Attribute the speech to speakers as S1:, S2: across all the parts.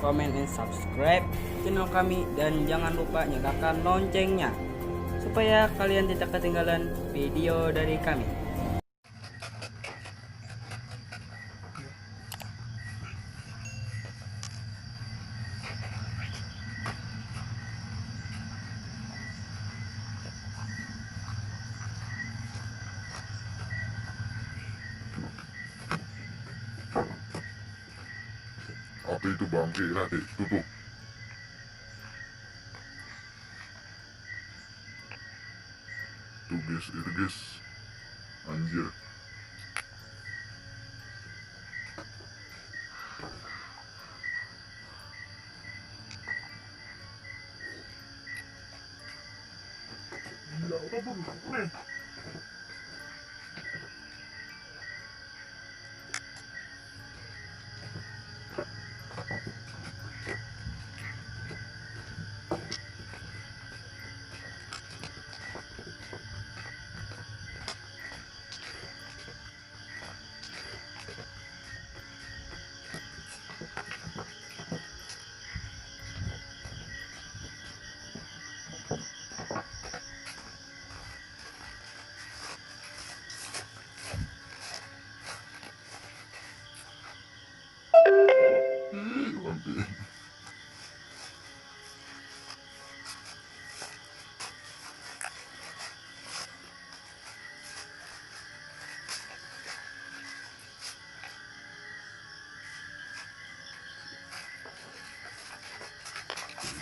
S1: comment, and subscribe channel kami. Dan jangan lupa nyalakan loncengnya supaya kalian tidak ketinggalan video dari kami.
S2: Apa itu bangke Rade? Tutup. Tuh guys, itu guys. Anjir. Gila, apa nih? Bangke.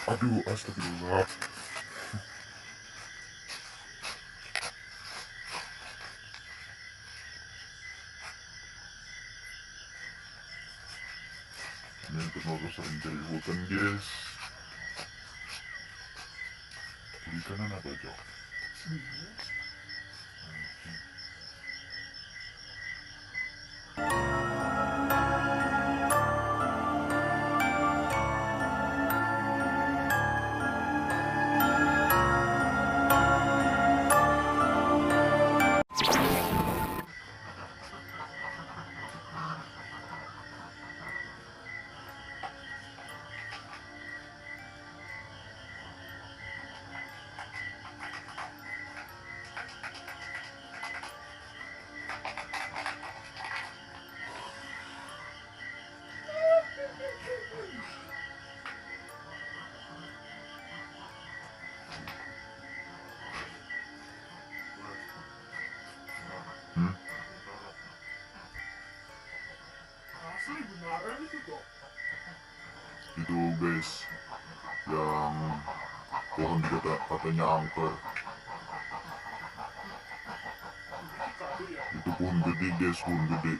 S2: Aduh, astagfirullah. Ini untuk sering cari hutan guys. Perikanan apa aja? Itu guys, yang pohon katanya angker. Itu pohon gede guys, pohon gede.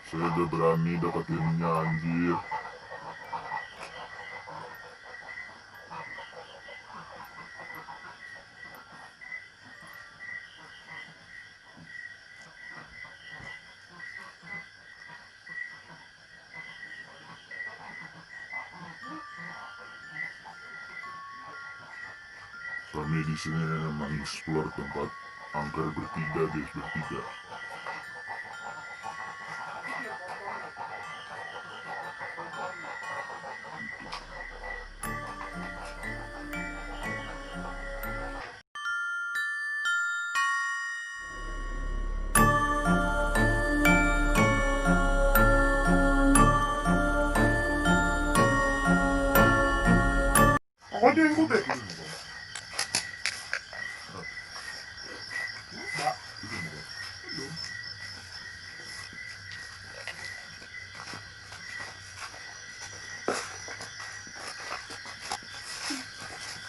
S2: Saya udah berani dapatinnya anjir. Kami di sini mengeksplor tempat angker bertiga guys, bertiga. Apa yang gue deh?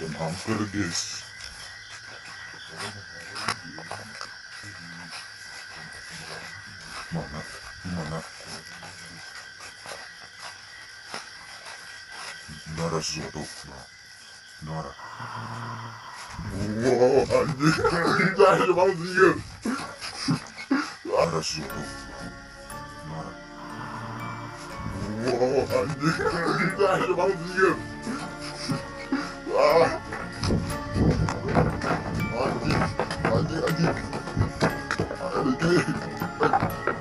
S2: Dan angker guys. Mana? Nara sesuatu. Nara. Wow, anjir. Jangan banget sih. Nara sesuatu. Nara. Wow, anjir. Jangan banget sih. Anjing. Anjing.